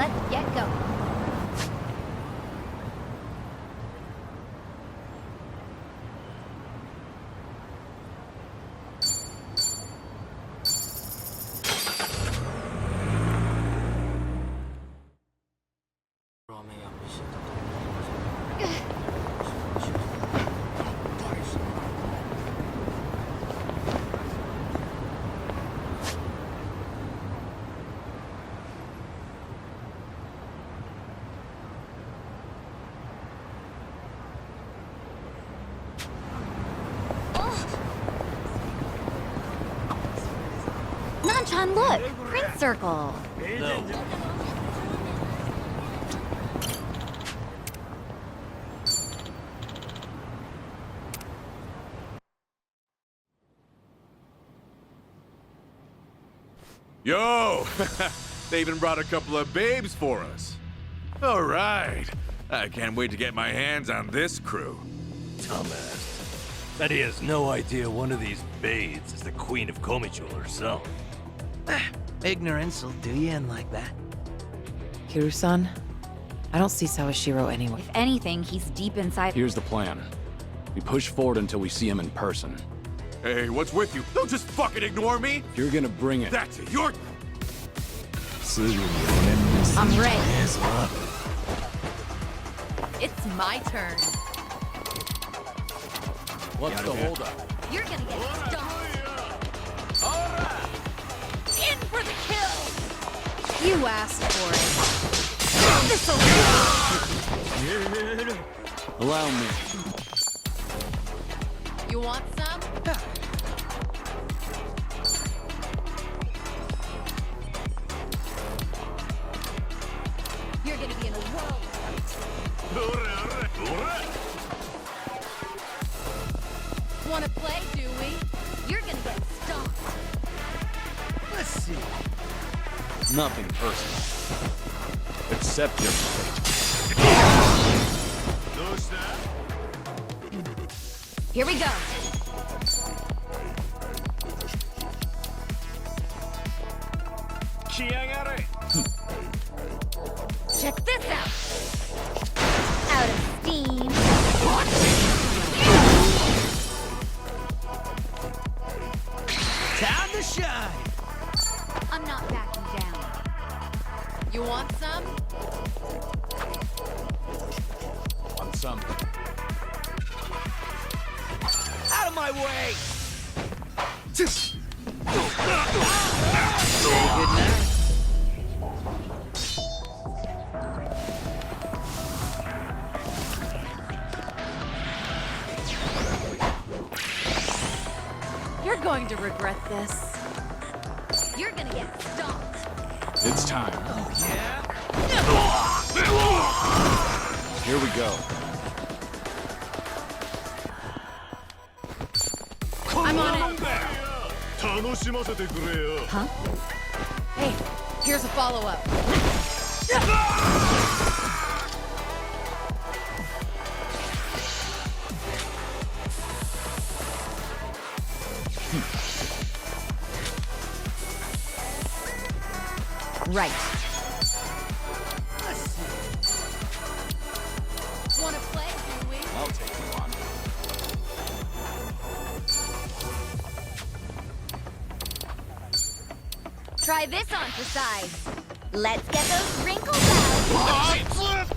let's get going. Nanchan, look! Print circle! No. Yo! They even brought a couple of babes for us. All right. I can't wait to get my hands on this crew. Dumbass. Bet he has no idea one of these babes is the Queen of Komicho herself. Ignorance will do you in like that. Kiru-san, I don't see Sawashiro anywhere. If anything, he's deep inside. Here's the plan. We push forward until we see him in person. Hey, what's with you? Don't just fucking ignore me! If you're gonna bring it... That's it, you're... I'm ready. It's my turn. What's the holdup? You're gonna get stomped. In for the kill! You asked for it. This'll Allow me. You want some? You're gonna be in a whirl. Wanna play, do we? You're gonna get stomped. Let's see. Nothing personal. Accept your fate. Here we go. Check this out. Out of steam. Time to shine. I'm not backing down. You want some? On something. Out of my way. Say goodnight. You're going to regret this. You're gonna get stomped. It's time. Oh, yeah? Here we go. I'm on it. Huh? Hey, here's a follow-up. Right. Let's see. Wanna play, do we? I'll take you on. Try this on for size. Let's get those wrinkles out.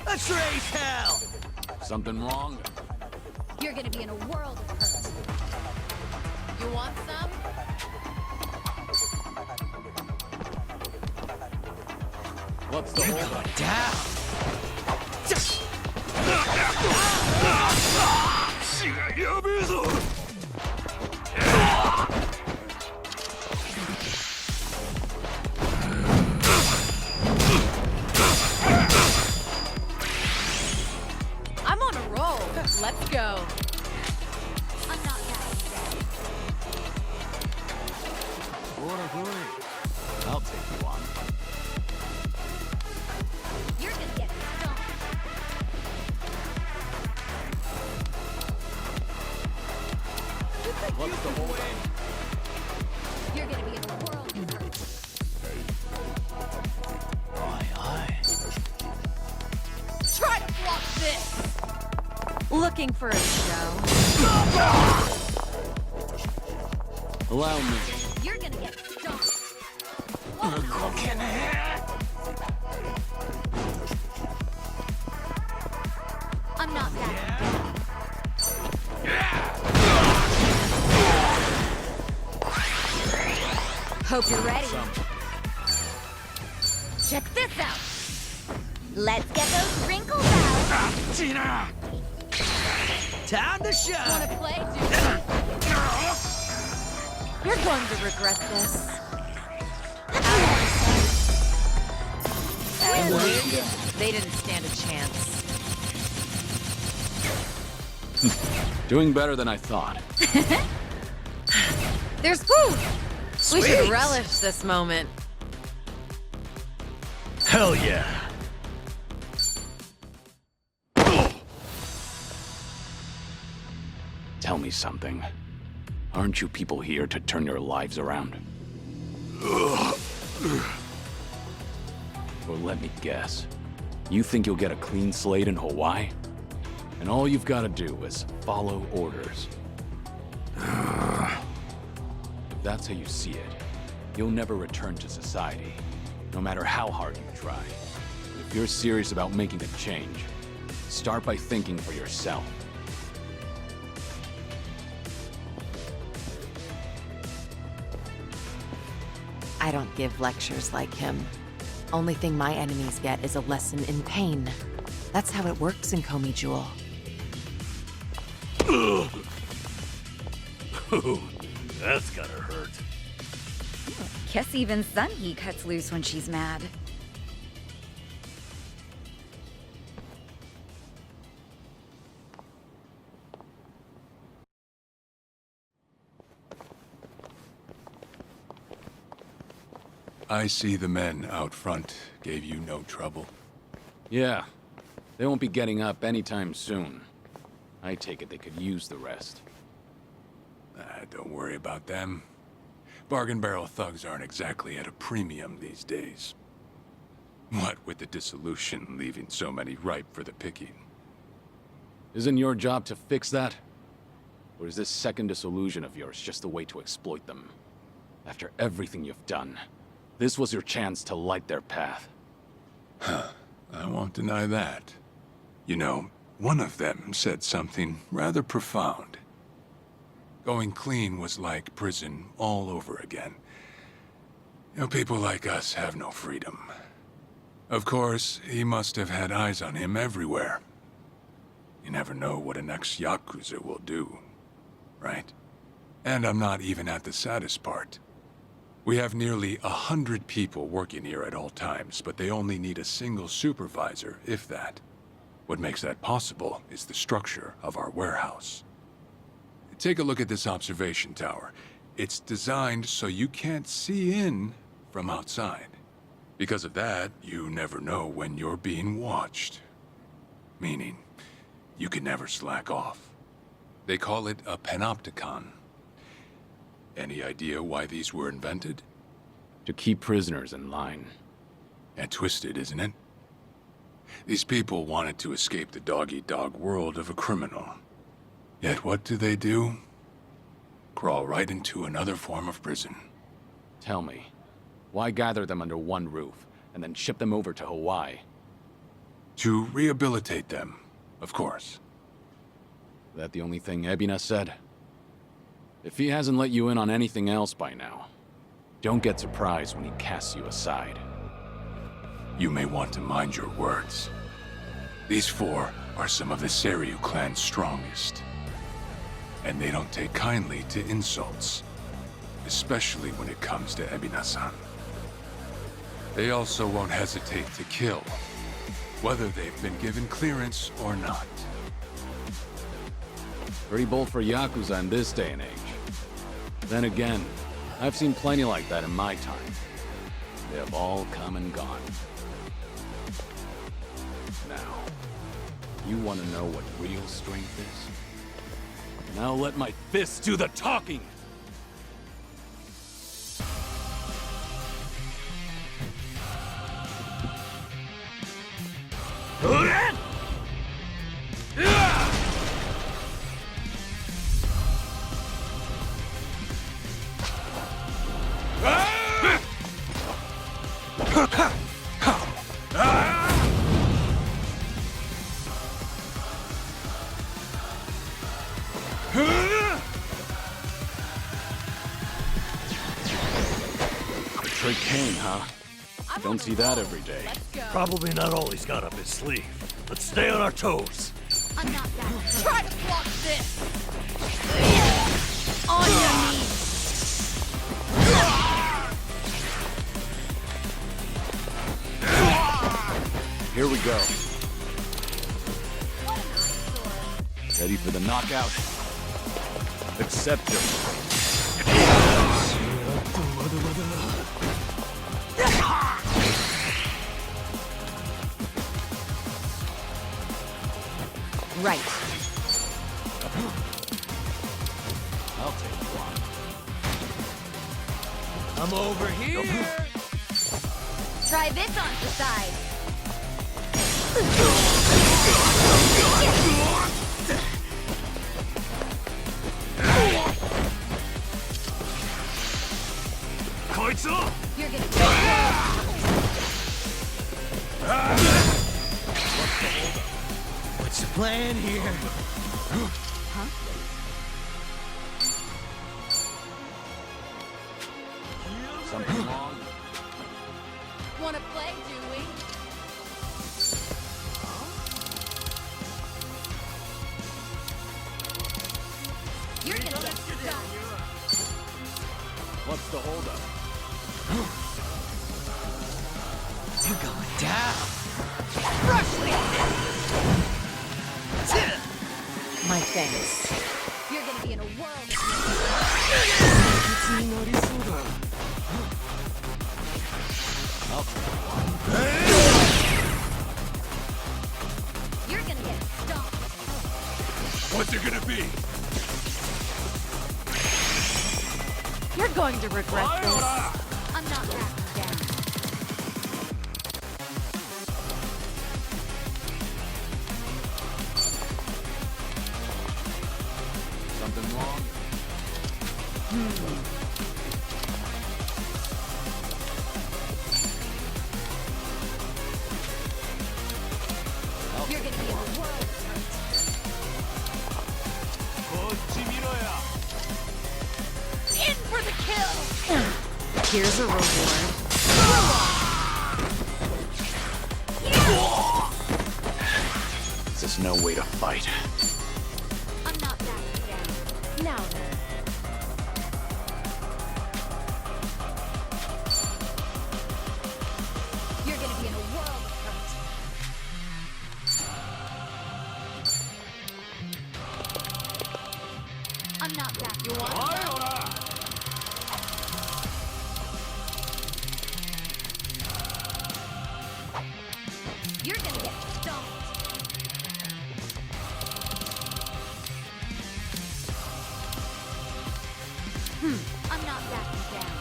Let's raise hell. Something wrong? You're gonna be in a world of hurt. You want some? What's the holdup? Down. I'm on a roll. Let's go. I'm not backing down. I'll take you on. You're gonna get stomped. What's the holdup? You're gonna be in a world of hurt. looking for a show? Allow me. You're gonna get stomped. I'm not that. Hope you're ready. Check this out. Let's get those wrinkles out. Time to shine. Wanna play, dude? You're going to regret this. They didn't stand a chance. Doing better than I thought. There's food! We should Sweet. relish this moment. Hell yeah. Tell me something. Aren't you people here to turn your lives around? Well, let me guess. You think you'll get a clean slate in Hawaii? And all you've got to do is follow orders. If that's how you see it, you'll never return to society, no matter how hard you try. If you're serious about making a change, start by thinking for yourself. I don't give lectures like him. Only thing my enemies get is a lesson in pain. That's how it works in Komi Jewel. Ooh, that's gotta hurt. Guess even Sunhee cuts loose when she's mad. I see the men out front gave you no trouble. Yeah, they won't be getting up anytime soon. I take it they could use the rest. Don't worry about them. Bargain barrel thugs aren't exactly at a premium these days. What with the dissolution leaving so many ripe for the picking. Isn't your job to fix that? Or is this second disillusion of yours just a way to exploit them? After everything you've done, this was your chance to light their path. I won't deny that. You know, one of them said something rather profound. Going clean was like prison all over again. You know, people like us have no freedom. Of course, he must have had eyes on him everywhere. You never know what an ex-Yakuza will do, right? And I'm not even at the saddest part. We have nearly 100 people working here at all times, but they only need a single supervisor, if that. What makes that possible is the structure of our warehouse. Take a look at this observation tower. It's designed so you can't see in from outside. Because of that, you never know when you're being watched. Meaning, you can never slack off. They call it a panopticon. Any idea why these were invented? To keep prisoners in line. And twisted, isn't it? These people wanted to escape the dog-eat-dog world of a criminal. Yet what do? Crawl right into another form of prison. Tell me, why gather them under one roof and then ship them over to Hawaii? To rehabilitate them, of course. That the only thing Ebina said? If he hasn't let you in on anything else by now, don't get surprised when he casts you aside. You may want to mind your words. These four are some of the Seiryu clan's strongest. And they don't take kindly to insults, especially when it comes to Ebina-san. They also won't hesitate to kill, whether they've been given clearance or not. Pretty bold for Yakuza in this day and age. Then again, I've seen plenty like that in my time. They have all come and gone. Now, you want to know what real strength is? Now let my fists do the talking! Trick Kane, huh? Don't see that every day. Probably not all he's got up his sleeve. Let's stay on our toes. I'm not that. Try to block this. On your knees. Here we go. Ready for the knockout? Accept your fate. Right. I'll take one. I'm over here. Try this on for size. You're gonna What's the plan here? Something wrong? wanna play, do we? You're gonna get stuck. What's the holdup? You're going down. My thanks. You're gonna be in a whirl. You're gonna get stomped. What's it gonna be? You're going to regret this. I'm not backing down. Something wrong? You're gonna be in a whirl. In for the kill. Here's a reward. This is no way to fight. I'm not backing down. Now then. You're gonna be in a world of hurt. I'm not backing down. You're gonna get stomped. I'm not backing down.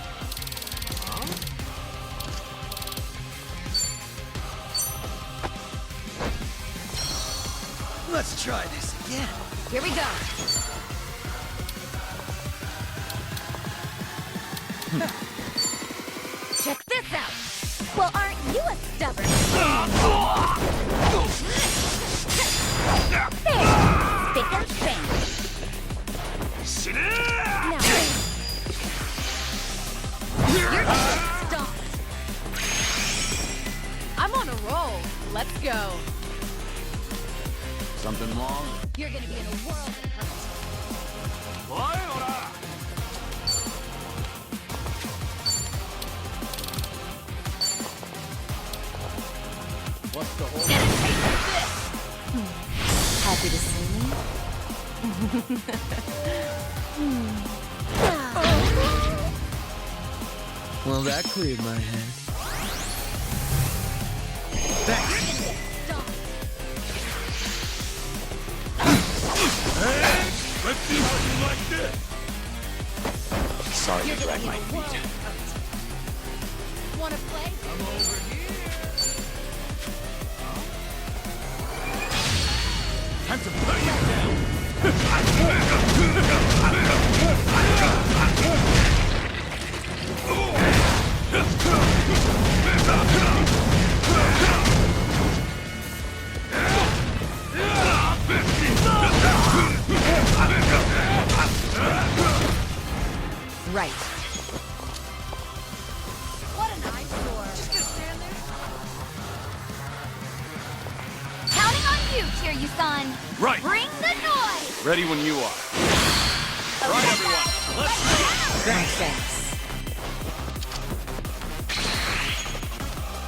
Let's try this again. Here we go. Check this out. Well, aren't you a stubborn? There. Spick and span. Now. You're gonna get stomped. I'm on a roll. Let's go. Something wrong? You're gonna be in a world of hurt. What's the holdup? Get a taste of this. Happy to see me? Well, that cleared my head. You're gonna get stomped. Let's see how you like this. Sorry You're to gonna drag be in my a world feet. of hurt. Wanna play? I'm over here. Time to put you down. you, Kiryu-san. Right. Bring the noise. Ready when you are. Right, everyone. Let's go. Thanks.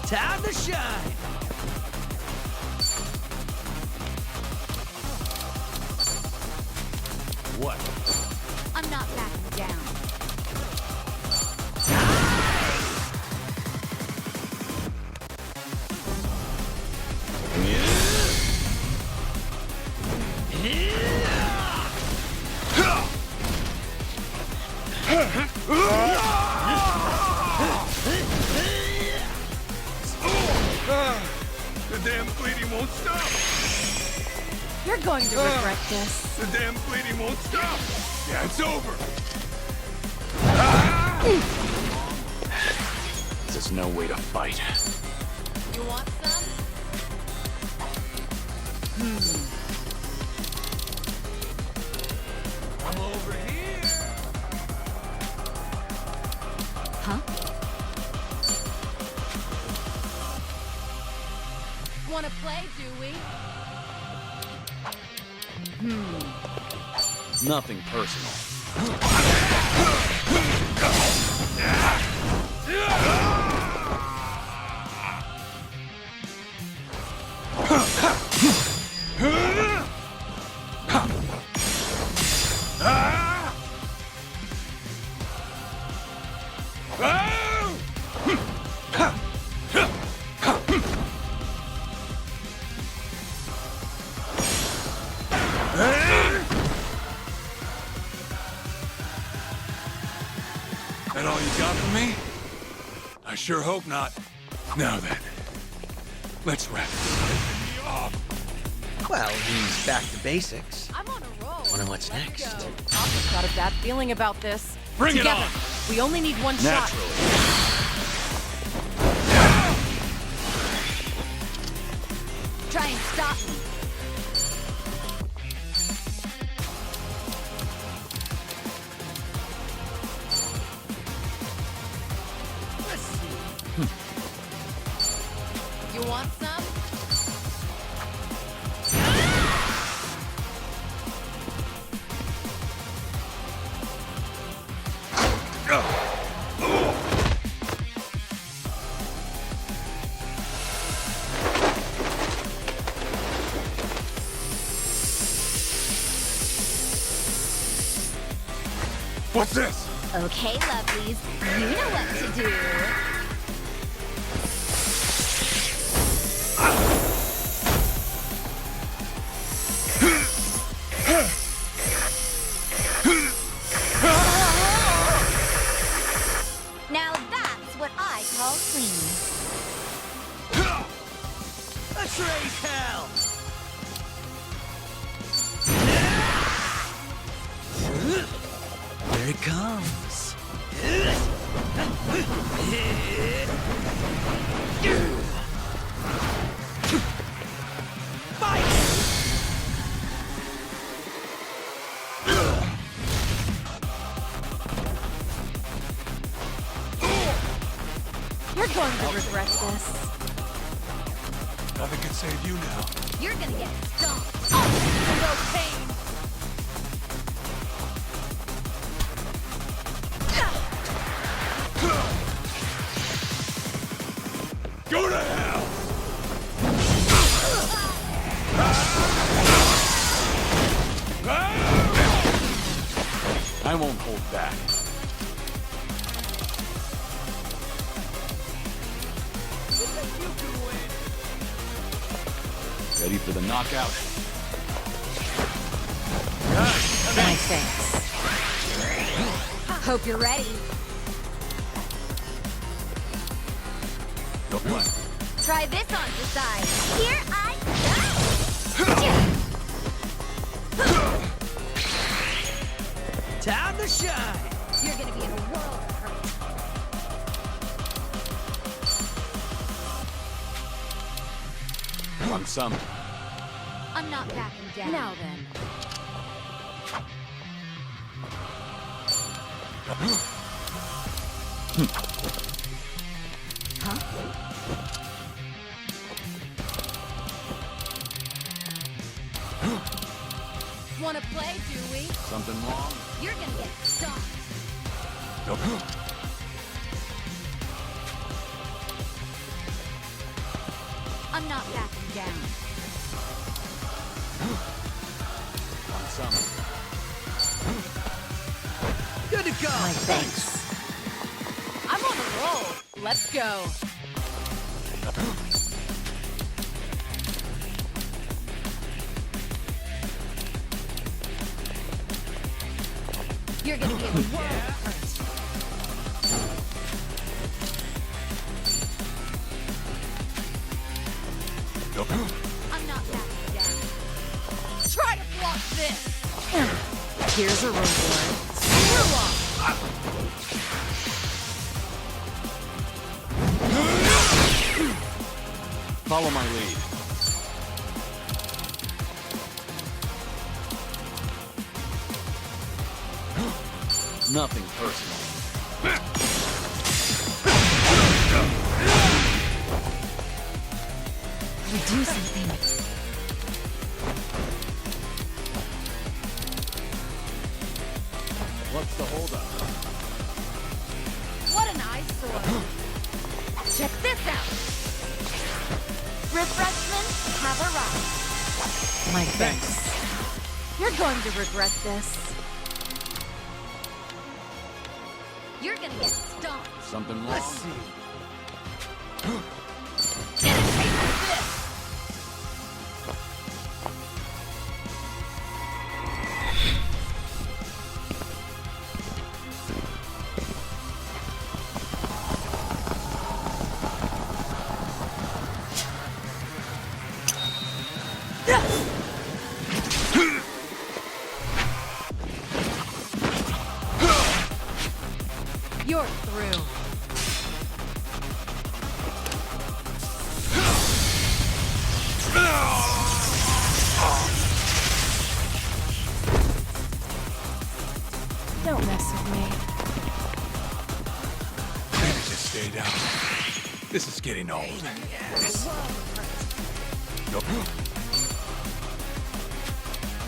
Time to shine. What? I'm not backing down. The damn bleeding won't stop! You're going to regret this. The damn bleeding won't stop! Yeah, it's over! This is no way to fight. You want some? I'm over here! Huh? Want to play, do we? Nothing personal. That all you got for me? I sure hope not. Now then, let's wrap this up. Well, he's back to basics. I'm on a roll. Wonder what's next. I've got a bad feeling about this. Bring it Together, on! we only need one shot. Naturally. Try and stop me. You want some? What's this? Okay, lovelies. You know what to do. Now that's what I call clean. Let's raise hell. Here it comes. You're going to regret this. Nothing can save you now. You're gonna get stomped. No pain. Go to hell! I won't hold back. Ready for the knockout? Nice, thanks. Hope you're ready. What? Try this on the side. Here I go. Time to shine. You're gonna be in a world of hurt. Want some? I'm not backing down. Now then. down. Want some? Good to go. My thanks. I'm on a roll. Let's go. You're gonna get world hurt. I'm not backing down. Try to block this. Here's a reward. Screw off. Follow my lead. Nothing personal. We do something. What's the holdup? What an eyesore. Check this out. Refreshments have arrived. My thanks. You're going to regret this. You're gonna get stomped. Something wrong? Let's see. Get a taste of this. You're through. Don't mess with me. Maybe just stay down. This is getting old.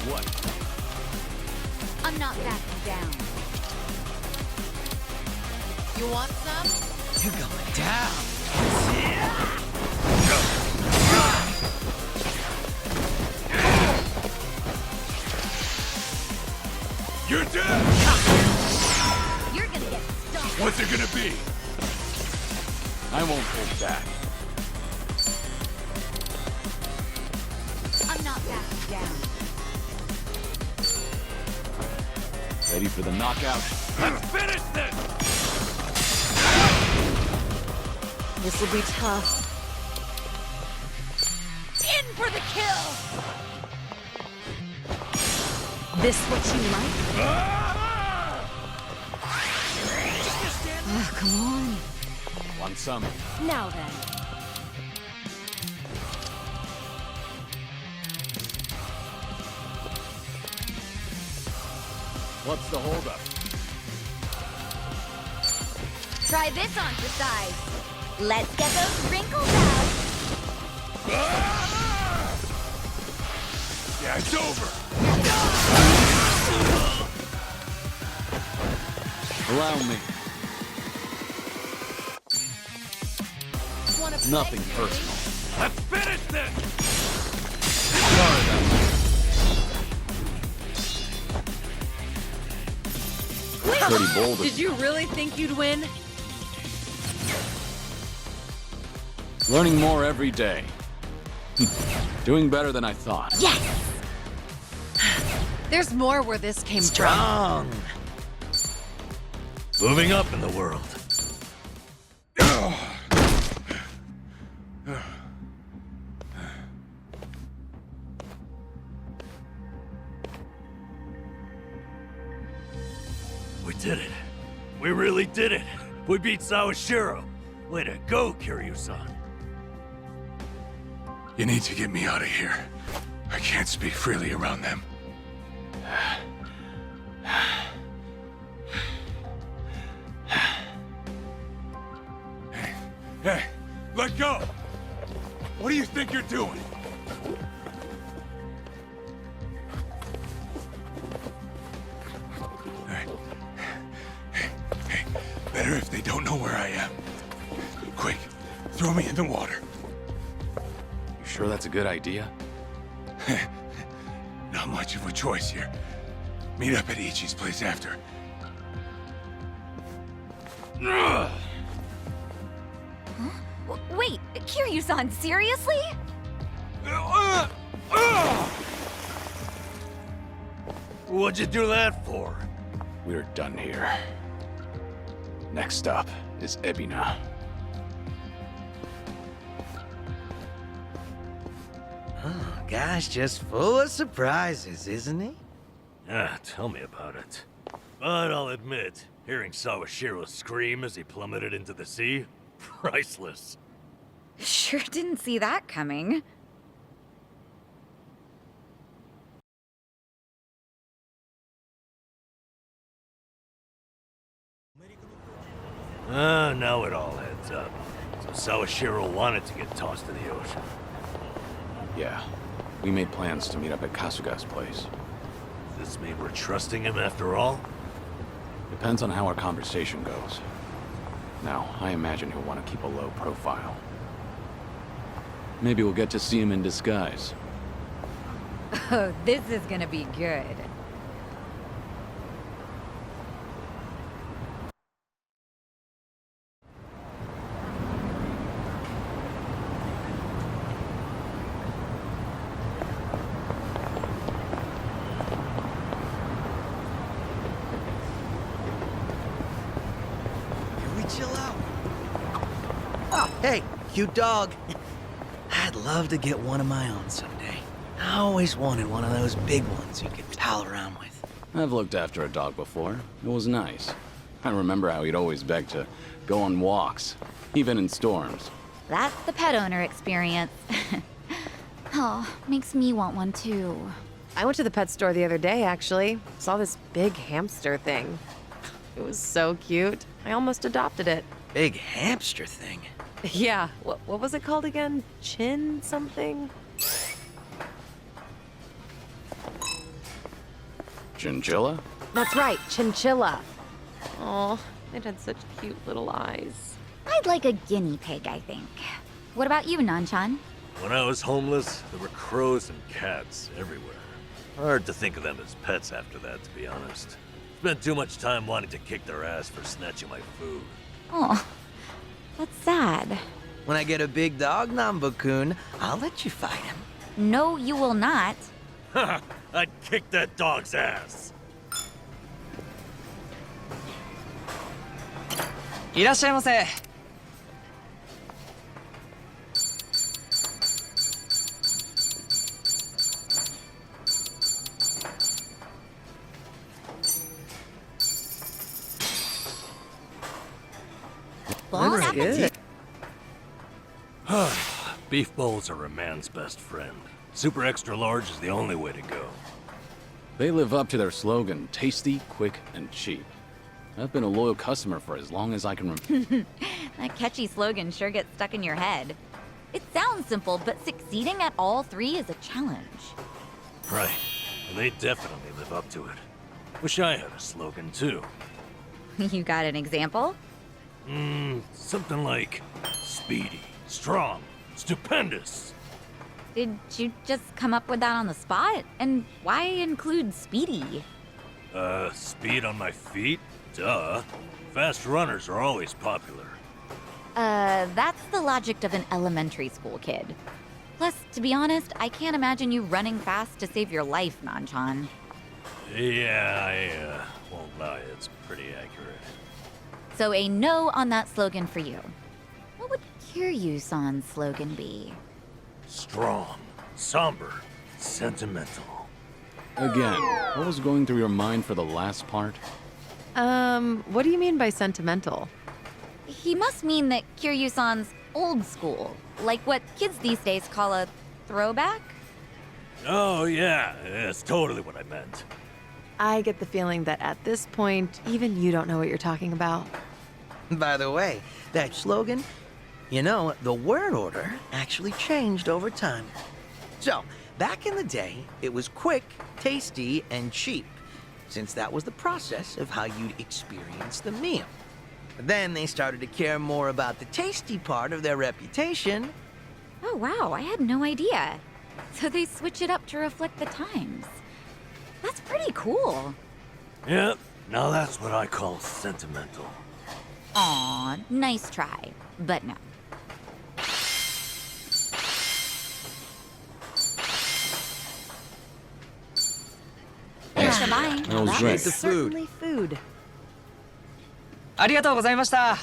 What? I'm not backing down. You want some? You're going down. You're dead! You're gonna get stomped. What's it gonna be? I won't hold back. I'm not backing down. Ready for the knockout? Let's finish this! This will be tough. In for the kill! This what you like? Oh, come on. Want some? Now then. What's the holdup? Try this on for size. Let's get those wrinkles out. Yeah, it's over. Allow me. Wanna play, Nothing Yuri? personal. Let's finish this! Sorry about that. Pretty bold of Did you really think you'd win? Learning more every day. Doing better than I thought. Yes! There's more where this came from. Strong. Moving up in the world. We did it. We really did it. We beat Sawashiro. Way to go, Kiryu-san. You need to get me out of here. I can't speak freely around them. Hey, let go! What do you think you're doing? Hey, better if they don't know where I am. Quick, throw me in the water. You sure that's a good idea? Not much of a choice here. Meet up at Ichi's place after. Wait, Kiryu-san, seriously? What'd you do that for? We're done here. Next up is Ebina. Oh, guy's just full of surprises, isn't he? Ah, tell me about it. But I'll admit, hearing Sawashiro scream as he plummeted into the sea, priceless. Sure didn't see that coming. Now it all adds up. So Sawashiro wanted to get tossed to the ocean. Yeah, we made plans to meet up at Kasuga's place. Does this mean we're trusting him after all? Depends on how our conversation goes. Now, I imagine he'll want to keep a low profile. Maybe we'll get to see him in disguise. Oh, this is gonna be good. Can we chill out? Oh, hey, cute dog. I'd love to get one of my own someday. I always wanted one of those big ones you could pal around with. I've looked after a dog before. It was nice. I remember how he'd always beg to go on walks, even in storms. That's the pet owner experience. Oh, makes me want one too. I went to the pet store the other day, actually. Saw this big hamster thing. It was so cute. I almost adopted it. Big hamster thing. Yeah, what was it called again? Chin something? Chinchilla? That's right, chinchilla. Oh, it had such cute little eyes. I'd like a guinea pig, I think. What about you, Nanchan? When I was homeless, there were crows and cats everywhere. Hard to think of them as pets after that, to be honest. Spent too much time wanting to kick their ass for snatching my food. Oh, that's sad. When I get a big dog, Nambu-kun, I'll let you fight him. No, you will not. Haha, I'd kick that dog's ass. いらっしゃいませ。Bon That's appetit. good. Beef bowls are a man's best friend. Super extra large is the only way to go. They live up to their slogan, tasty, quick, and cheap. I've been a loyal customer for as long as I can remember. That catchy slogan sure gets stuck in your head. It sounds simple, but succeeding at all three is a challenge. Right. And they definitely live up to it. Wish I had a slogan, too. You got an example? Something like speedy, strong, stupendous. Did you just come up with that on the spot? And why include speedy? Speed on my feet? Duh. Fast runners are always popular. That's the logic of an elementary school kid. Plus, to be honest, I can't imagine you running fast to save your life, Nanchan. Yeah, I won't lie, it's pretty accurate. So a no on that slogan for you. What would Kiryu-san's slogan be? Strong, somber, sentimental. Again, what was going through your mind for the last part? What do you mean by sentimental? He must mean that Kiryu-san's old school, like what kids these days call a throwback? Oh, yeah, that's totally what I meant. I get the feeling that at this point, even you don't know what you're talking about. By the way, that slogan, you know, the word order actually changed over time. So, back in the day, it was quick, tasty, and cheap, since that was the process of how you'd experience the meal. Then they started to care more about the tasty part of their reputation, Oh, wow, I had no idea. So they switch it up to reflect the times. That's pretty cool. Yep, now that's what I call sentimental. Aw, nice try, but no. Thanks for buying. How's That drink? is The food. certainly food. ありがとうございました。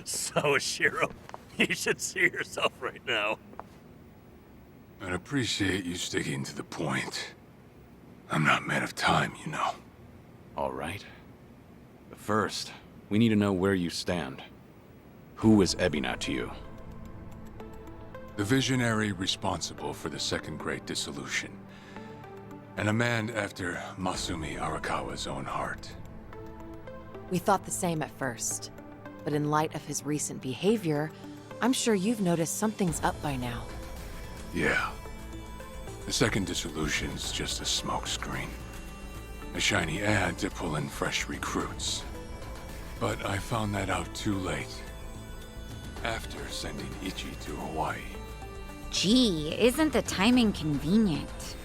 Sawashiro, you should see yourself right now. I'd appreciate you sticking to the point. I'm not a man of time, you know. All right. But first, we need to know where you stand. Who is Ebina to you? The visionary responsible for the Second Great Dissolution. And a man after Masumi Arakawa's own heart. We thought the same at first. But in light of his recent behavior, I'm sure you've noticed something's up by now. Yeah. The Second Dissolution's just a smokescreen. A shiny ad to pull in fresh recruits. But I found that out too late. After sending Ichi to Hawaii. Gee, isn't the timing convenient?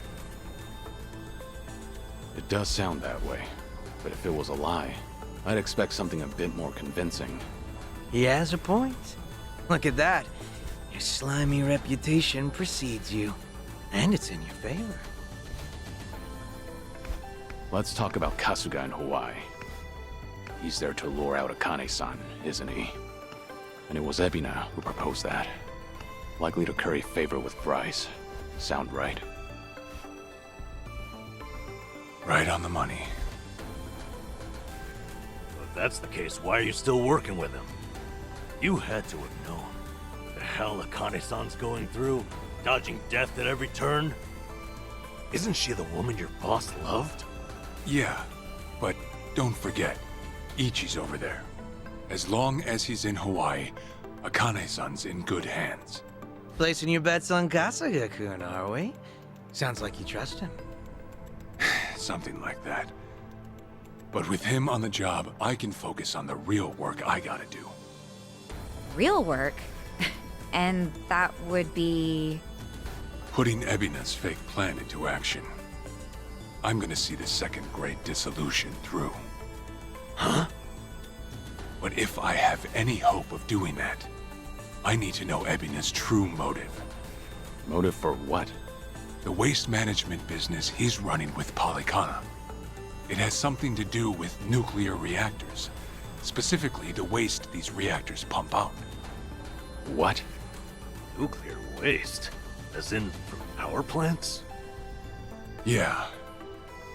It does sound that way. But if it was a lie, I'd expect something a bit more convincing. He has a point. Look at that. Your slimy reputation precedes you. And it's in your favor. Let's talk about Kasuga in Hawaii. He's there to lure out Akane-san, isn't he? And it was Ebina who proposed that. Likely to curry favor with Bryce. Sound right? Right on the money. If that's the case, why are you still working with him? You had to have known. The hell Akane-san's going through, dodging death at every turn. Isn't she the woman your boss loved? Yeah, but don't forget, Ichi's over there. As long as he's in Hawaii, Akane-san's in good hands. Placing your bets on Kasuga-kun, are we? Sounds like you trust him. Something like that. But with him on the job, I can focus on the real work I gotta do. Real work? And that would be... Putting Ebina's fake plan into action. I'm gonna see the Second Great Dissolution through. Huh? But if I have any hope of doing that, I need to know Ebina's true motive. Motive for what? The waste management business he's running with Polycana. It has something to do with nuclear reactors. Specifically, the waste these reactors pump out. What? Nuclear waste? As in, from power plants? Yeah.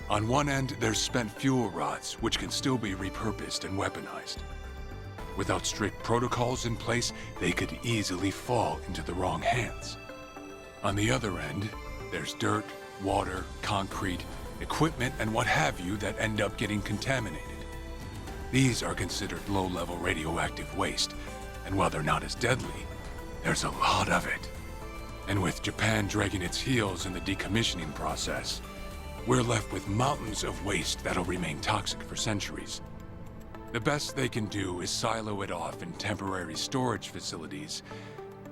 On one end, there's spent fuel rods, which can still be repurposed and weaponized. Without strict protocols in place, they could easily fall into the wrong hands. On the other end, there's dirt, water, concrete, equipment, and what have you that end up getting contaminated. These are considered low-level radioactive waste, and while they're not as deadly, there's a lot of it. And with Japan dragging its heels in the decommissioning process, we're left with mountains of waste that'll remain toxic for centuries. The best they can do is silo it off in temporary storage facilities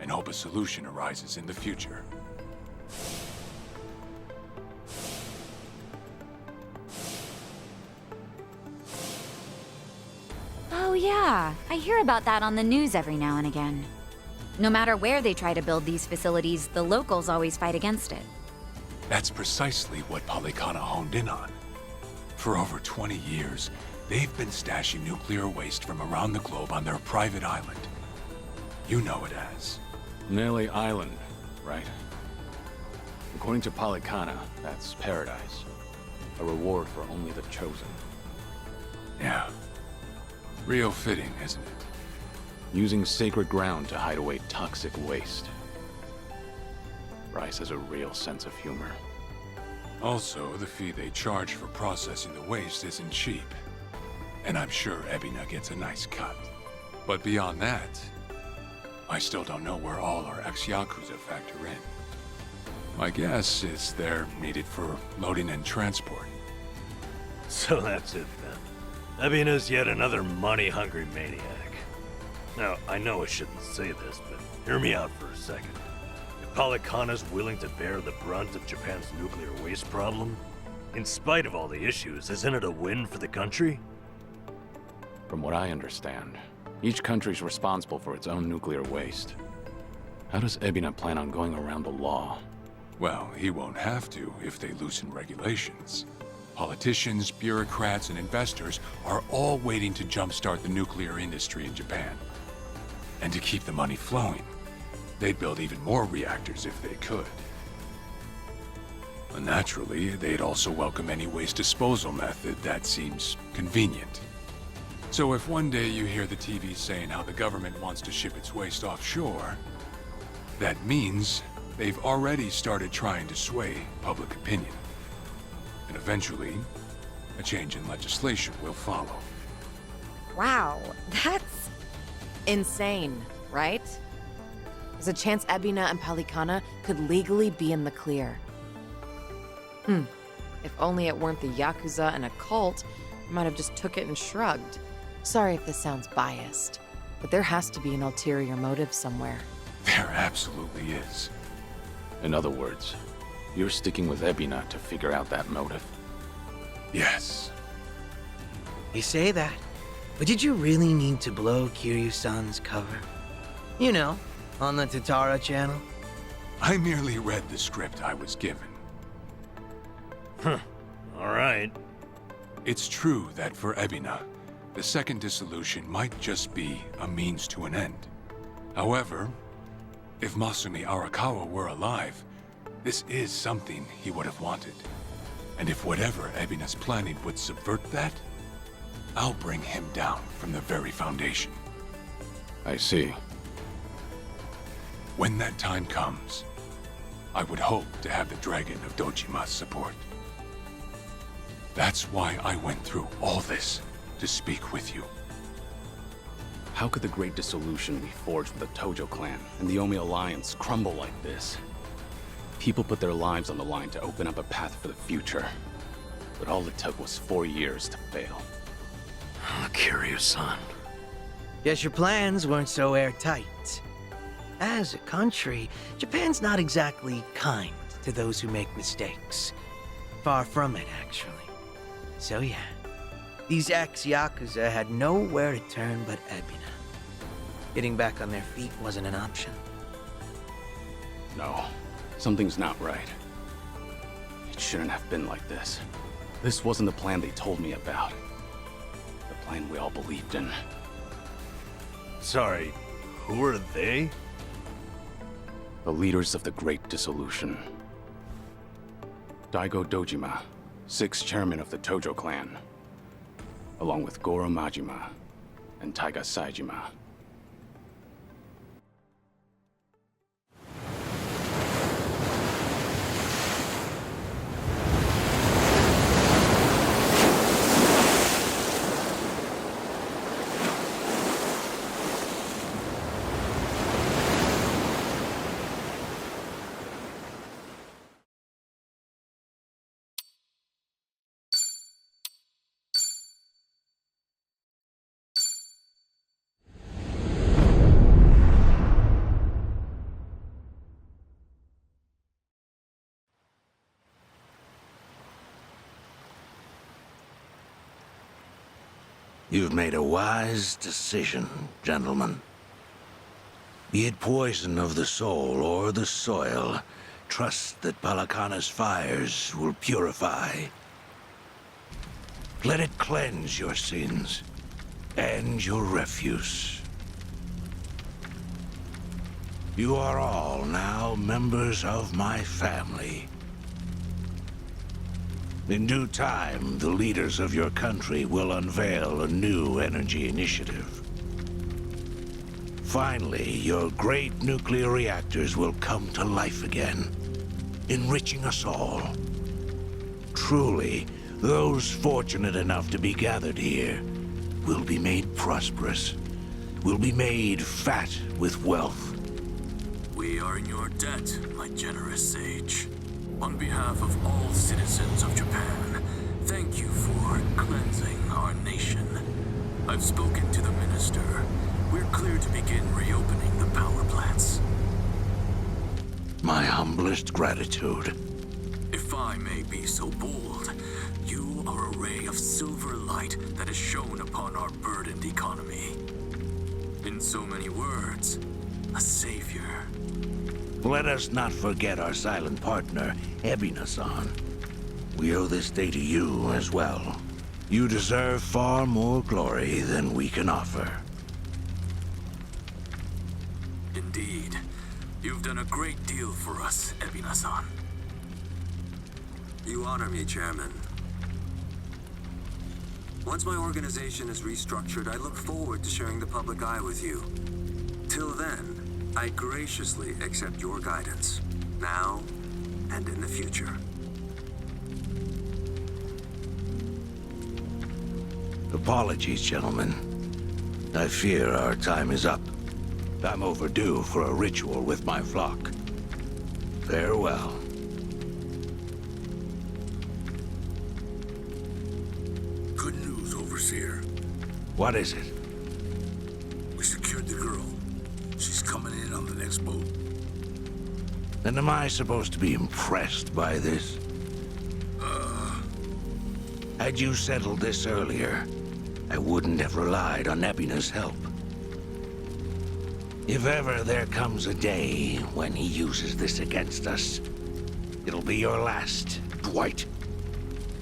and hope a solution arises in the future. Oh yeah, I hear about that on the news every now and again. No matter where they try to build these facilities, the locals always fight against it. That's precisely what Polycana honed in on. For over 20 years, they've been stashing nuclear waste from around the globe on their private island. You know it as. Nelly Island, right? According to Polycana, that's paradise. A reward for only the chosen. Yeah. Real fitting, isn't it? Using sacred ground to hide away toxic waste. Rice has a real sense of humor. Also, the fee they charge for processing the waste isn't cheap. And I'm sure Ebina gets a nice cut. But beyond that, I still don't know where all our ex-Yakuza factor in. My guess is they're needed for loading and transport. So that's it then. Ebina's yet another money-hungry maniac. Now, I know I shouldn't say this, but hear me out for a second. If Polycana's willing to bear the brunt of Japan's nuclear waste problem, in spite of all the issues, isn't it a win for the country? From what I understand, each country's responsible for its own nuclear waste. How does Ebina plan on going around the law? Well, he won't have to if they loosen regulations. Politicians, bureaucrats, and investors are all waiting to jumpstart the nuclear industry in Japan. And to keep the money flowing, they'd build even more reactors if they could. And naturally, they'd also welcome any waste disposal method that seems convenient. So if one day you hear the TV saying how the government wants to ship its waste offshore, that means they've already started trying to sway public opinion. And eventually, a change in legislation will follow. Wow, that's insane, right? There's a chance Ebina and Polycana could legally be in the clear. If only it weren't the Yakuza and a cult, I might have just took it and shrugged. Sorry if this sounds biased, but there has to be an ulterior motive somewhere. There absolutely is. In other words, you're sticking with Ebina to figure out that motive. Yes. You say that, but did you really need to blow Kiryu-san's cover? You know, on the Tatara channel? I merely read the script I was given. Alright. It's true that for Ebina, the second dissolution might just be a means to an end. However, if Masumi Arakawa were alive, this is something he would have wanted. And if whatever Ebina's planning would subvert that, I'll bring him down from the very foundation. I see. When that time comes, I would hope to have the Dragon of Dojima's support. That's why I went through all this, to speak with you. How could the Great Dissolution we forged with the Tojo clan and the Omi Alliance crumble like this? People put their lives on the line to open up a path for the future. But all it took was 4 years to fail. Kiryu-san. Guess your plans weren't so airtight. As a country, Japan's not exactly kind to those who make mistakes. Far from it, actually. So yeah, these ex-Yakuza had nowhere to turn but Ebina. Getting back on their feet wasn't an option. No, something's not right. It shouldn't have been like this. This wasn't the plan they told me about. The plan we all believed in. Sorry, who are they? The leaders of the Great Dissolution. Daigo Dojima, 6th chairman of the Tojo clan, along with Goro Majima and Taiga Saejima. You've made a wise decision, gentlemen. Be it poison of the soul or the soil, trust that Palakana's fires will purify. Let it cleanse your sins and your refuse. You are all now members of my family. In due time, the leaders of your country will unveil a new energy initiative. Finally, your great nuclear reactors will come to life again, enriching us all. Truly, those fortunate enough to be gathered here will be made prosperous, will be made fat with wealth. We are in your debt, my generous sage. On behalf of all citizens of Japan, thank you for cleansing our nation. I've spoken to the minister. We're clear to begin reopening the power plants. My humblest gratitude. If I may be so bold, you are a ray of silver light that is shone upon our burdened economy. In so many words, a savior. Let us not forget our silent partner, Ebina-san. We owe this day to you as well. You deserve far more glory than we can offer. Indeed. You've done a great deal for us, Ebina-san. You honor me, Chairman. Once my organization is restructured, I look forward to sharing the public eye with you. Till then, I graciously accept your guidance, now and in the future. Apologies, gentlemen. I fear our time is up. I'm overdue for a ritual with my flock. Farewell. Good news, Overseer. What is it? We secured the girl. She's coming in on the next boat. And am I supposed to be impressed by this? Had you settled this earlier, I wouldn't have relied on Ebina's help. If ever there comes a day when he uses this against us, it'll be your last, Dwight.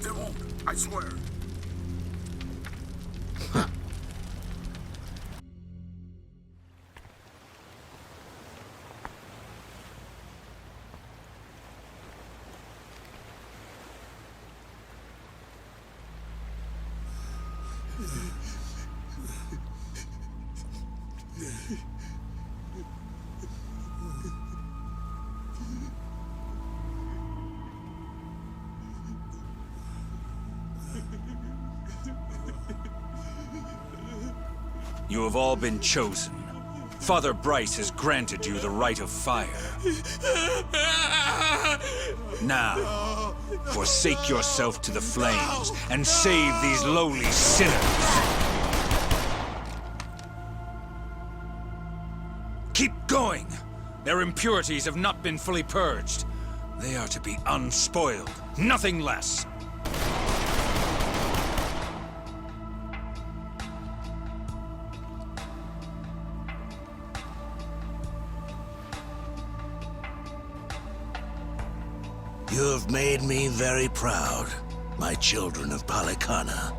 There won't, I swear. You have all been chosen. Father Bryce has granted you the right of fire. Now, forsake yourself to the flames and save these lowly sinners. Keep going! Their impurities have not been fully purged. They are to be unspoiled, nothing less. You have made me very proud, my children of Palikana.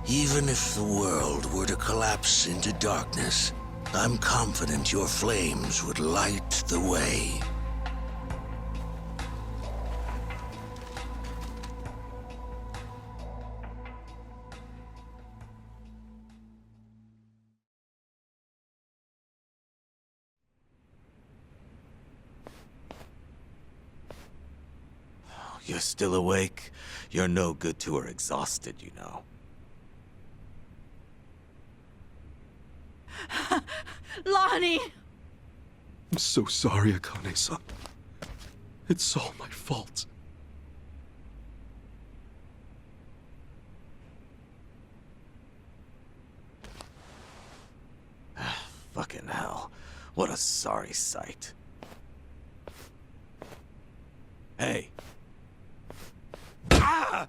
Even if the world were to collapse into darkness, I'm confident your flames would light the way. You're still awake? You're no good to her exhausted, you know. Lonnie! I'm so sorry, Akane-san. It's all my fault. Fucking hell. What a sorry sight. Hey. Ah!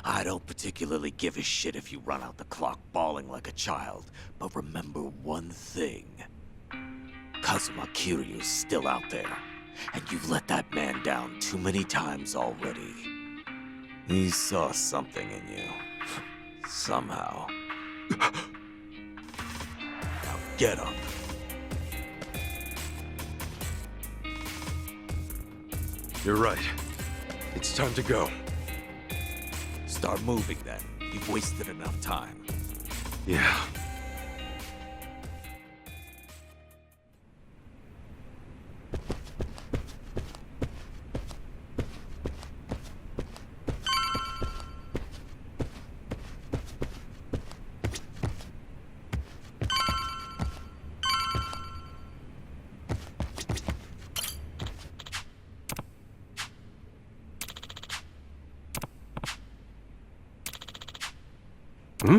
I don't particularly give a shit if you run out the clock bawling like a child, but remember one thing. Kazuma Kiryu's still out there, and you've let that man down too many times already. He saw something in you. Somehow. Now get up. You're right. It's time to go. Start moving then. You've wasted enough time. Yeah. Hmm?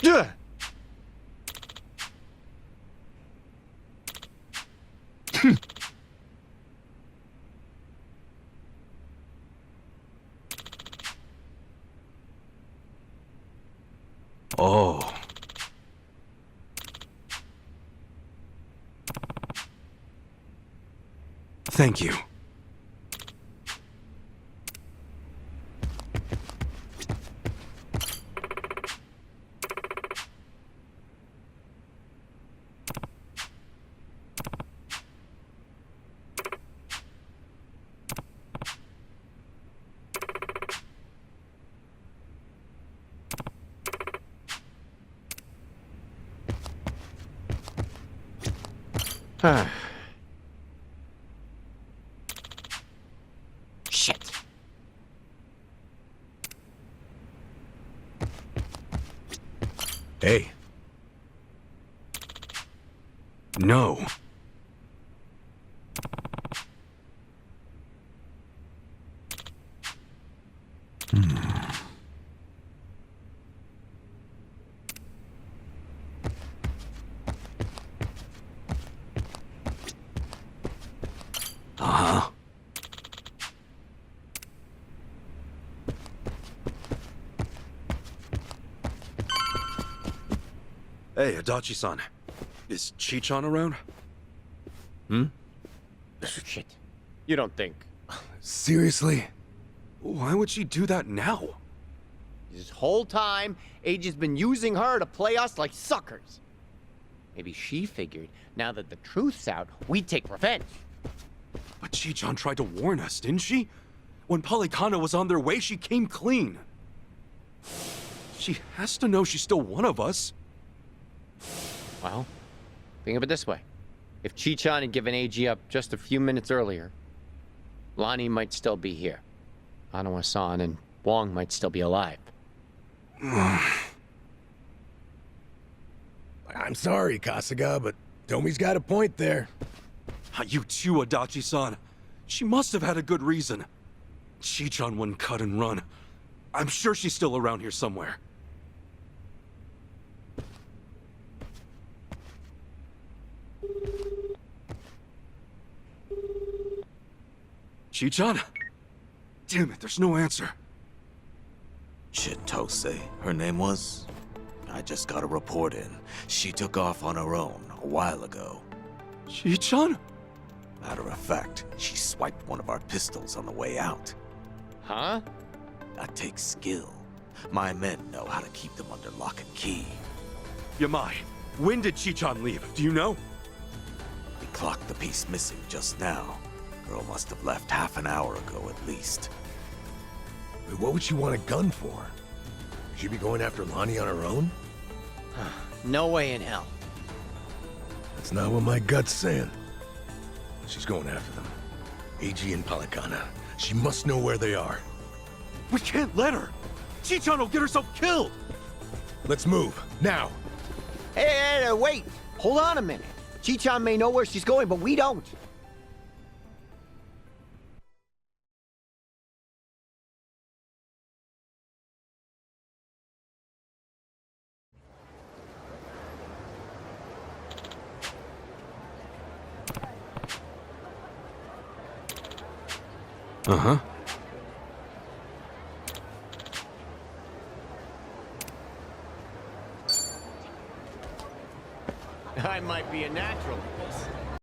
Yeah. Oh. Thank you. Shit. Hey. No. Uh-huh. Hey, Adachi-san. Is Chi-chan around? Hmm? Shit. You don't think? Seriously? Why would she do that now? This whole time, Eiji's been using her to play us like suckers. Maybe she figured, now that the truth's out, we'd take revenge. But Chi-chan tried to warn us, didn't she? When Polycana was on their way, she came clean. She has to know she's still one of us. Well, think of it this way. If Chi-chan had given Eiji up just a few minutes earlier, Lonnie might still be here. Anawa-san and Wong might still be alive. I'm sorry, Kasuga, but Tomi's got a point there. You too, Adachi-san. She must have had a good reason. Chi-chan wouldn't cut and run. I'm sure she's still around here somewhere. Chi-chan? Damn it, there's no answer. Chitose, her name was? I just got a report in. She took off on her own a while ago. Chi-chan? Matter of fact, she swiped one of our pistols on the way out. Huh? That takes skill. My men know how to keep them under lock and key. Yamai, when did Chi-chan leave? Do you know? We clocked the piece missing just now. Girl must have left half an hour ago at least. What would she want a gun for? She'd be going after Lonnie on her own? No way in hell. That's not what my gut's saying. She's going after them. Eiji and Polycana. She must know where they are. We can't let her! Chi-chan will get herself killed! Let's move, now! Hey, wait! Hold on a minute. Chi-chan may know where she's going, but we don't. Uh-huh. I might be a natural at this.